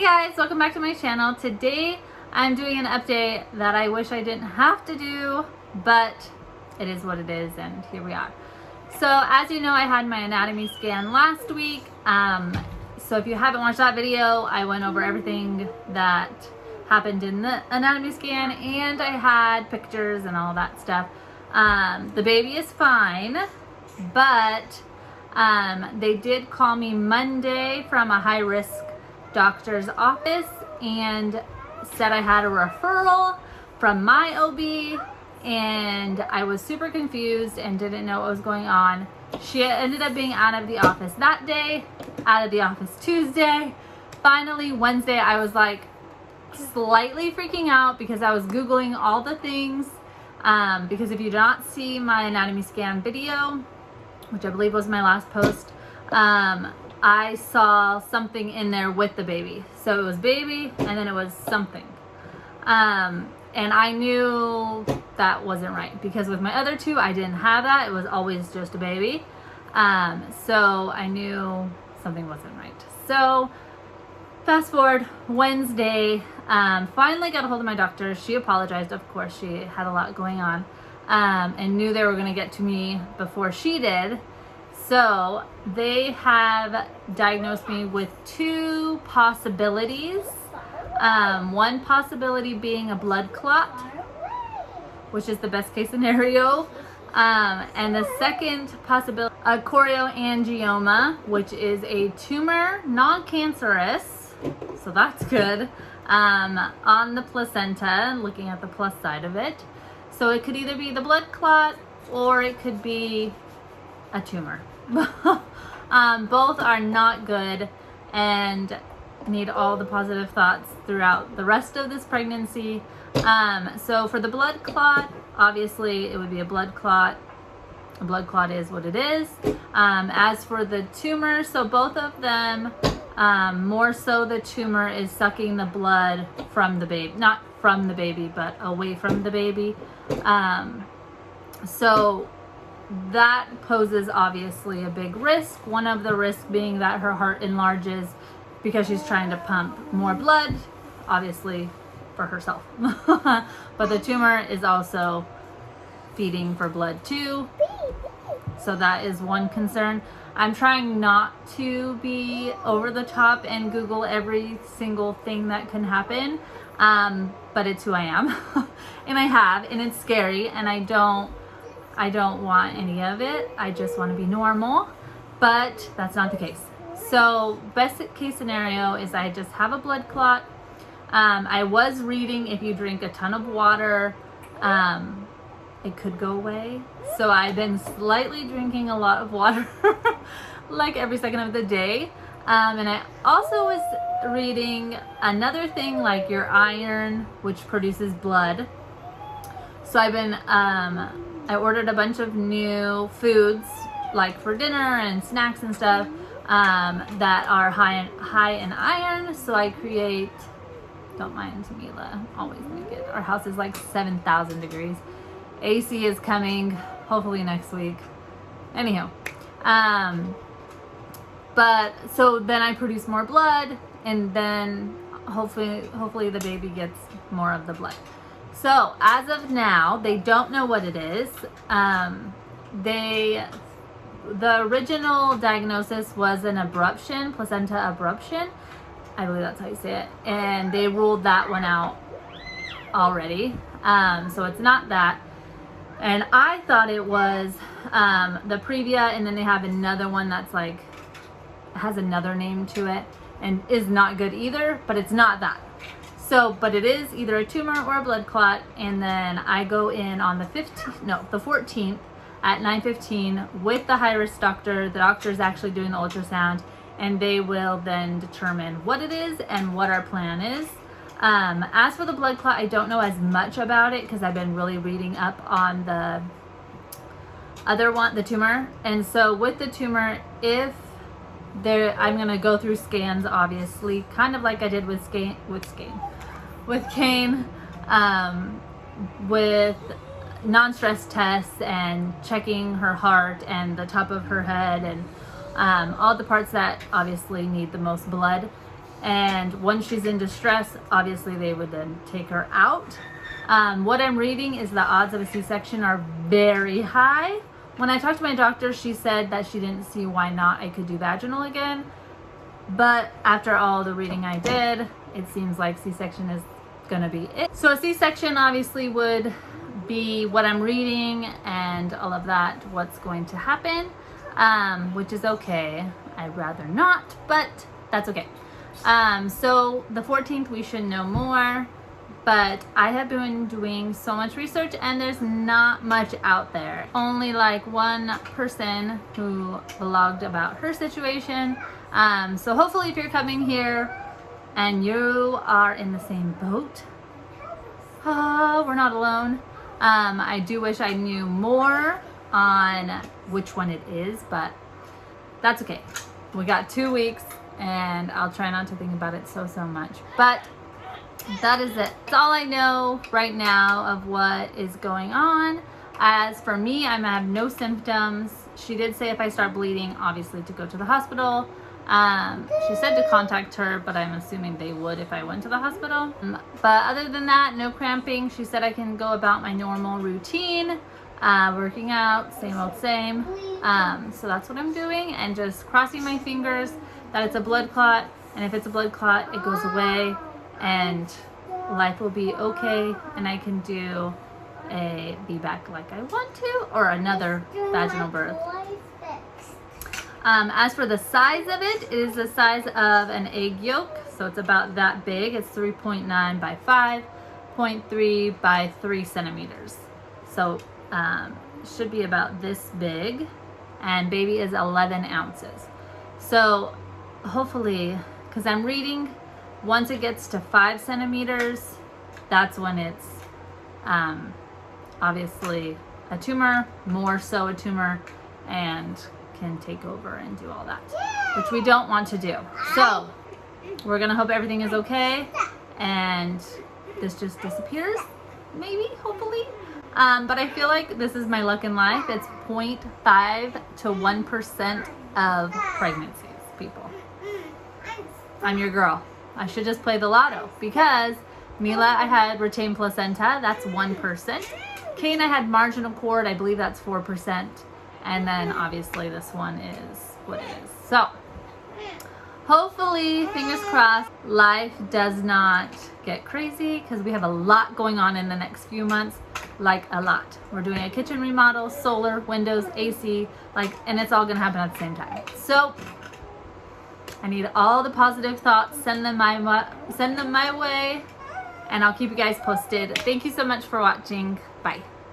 guys, welcome back to my channel. Today I'm doing an update that I wish I didn't have to do, but it is what it is, and here we are. So as you know, I had my anatomy scan last week. So if you haven't watched that video, I went over everything that happened in the anatomy scan, and I had pictures and all that stuff. The baby is fine, but they did call me Monday from a high-risk doctor's office and said I had a referral from my OB, and I was super confused and didn't know what was going on. She ended up being out of the office that day, out of the office Tuesday. Finally, Wednesday, I was like slightly freaking out because I was Googling all the things. Because if you do not see my anatomy scan video, which I believe was my last post, I saw something in there with the baby. So it was baby and then it was something. And I knew that wasn't right because with my other two, I didn't have that. It was always just a baby. So I knew something wasn't right. So fast forward, Wednesday, finally got a hold of my doctor. She apologized, of course. She had a lot going on, and knew they were going to get to me before she did. So they have diagnosed me with two possibilities. One possibility being a blood clot, which is the best case scenario. And the second possibility, a chorioangioma, which is a tumor, non-cancerous, so that's good, on the placenta, looking at the plus side of it. So it could either be the blood clot or it could be a tumor. Both are not good and need all the positive thoughts throughout the rest of this pregnancy. So for the blood clot, obviously it would be a blood clot. A blood clot is what it is. As for the tumor, so both of them, more so the tumor is sucking the blood from the baby, not from the baby, but away from the baby. So that poses obviously a big risk. One of the risks being that her heart enlarges because she's trying to pump more blood, obviously for herself. But the tumor is also feeding for blood too. So that is one concern. I'm trying not to be over the top and Google every single thing that can happen. But it's who I am. And I have, and it's scary, and I don't want any of it. I just want to be normal, but that's not the case. So best case scenario is I just have a blood clot. I was reading if you drink a ton of water, it could go away. So I've been slightly drinking a lot of water, like every second of the day. And I also was reading another thing like your iron, which produces blood. So I've been, I ordered a bunch of new foods like for dinner and snacks and stuff that are high in iron. So I create, don't mind Mila, always make it. Our house is like 7,000 degrees. AC is coming hopefully next week. Anyhow, but so then I produce more blood, and then hopefully the baby gets more of the blood. So as of now, they don't know what it is. The original diagnosis was an abruption, placenta abruption. I believe that's how you say it. And they ruled that one out already. So it's not that. And I thought it was the previa, and then they have another one that's like, has another name to it and is not good either, but it's not that. So, but it is either a tumor or a blood clot. And then I go in on the 14th at 9:15 with the high-risk doctor. The doctor is actually doing the ultrasound, and they will then determine what it is and what our plan is. As for the blood clot, I don't know as much about it because I've been really reading up on the other one, the tumor. And so with the tumor, I'm going to go through scans, obviously, kind of like I did with Kane, with non-stress tests and checking her heart and the top of her head and all the parts that obviously need the most blood. And once she's in distress, obviously they would then take her out. What I'm reading is the odds of a C-section are very high. When I talked to my doctor, she said that she didn't see why not I could do vaginal again. But after all the reading I did, it seems like C-section is gonna be it. So a C-section obviously would be what I'm reading and all of that, what's going to happen, which is okay. I'd rather not, but that's okay. So the 14th we should know more, but I have been doing so much research and there's not much out there. Only like one person who vlogged about her situation. So hopefully if you're coming here and you are in the same boat, we're not alone. I do wish I knew more on which one it is, but that's okay. We got 2 weeks and I'll try not to think about it so much. But that is it. That's all I know right now of what is going on. As for me, I have no symptoms. She did say if I start bleeding, obviously to go to the hospital. She said to contact her, but I'm assuming they would if I went to the hospital. But other than that, no cramping. She said I can go about my normal routine, working out, same old same. So that's what I'm doing, and just crossing my fingers that it's a blood clot, and if it's a blood clot, it goes away and life will be okay, and I can do a VBAC like I want to, or another vaginal birth. As for the size of it, it is the size of an egg yolk, so it's about that big. It's 3.9 by 5.3 by 3 centimeters. So should be about this big, and baby is 11 ounces. So hopefully, because I'm reading, once it gets to 5 centimeters, that's when it's obviously a tumor, more so a tumor, and can take over and do all that, which we don't want to do. So we're gonna hope everything is okay and this just disappears, maybe, hopefully. But I feel like this is my luck in life. It's 0.5 to 1% of pregnancies, people. I'm your girl. I should just play the lotto, because Mila, I had retained placenta, that's 1%. Kane, I had marginal cord, I believe that's 4%. And then obviously this one is what it is. So hopefully, fingers crossed, life does not get crazy, because we have a lot going on in the next few months, like a lot. We're doing a kitchen remodel, solar, windows, AC, and it's all gonna happen at the same time. So I need all the positive thoughts, send them my way, and I'll keep you guys posted. Thank you so much for watching. Bye.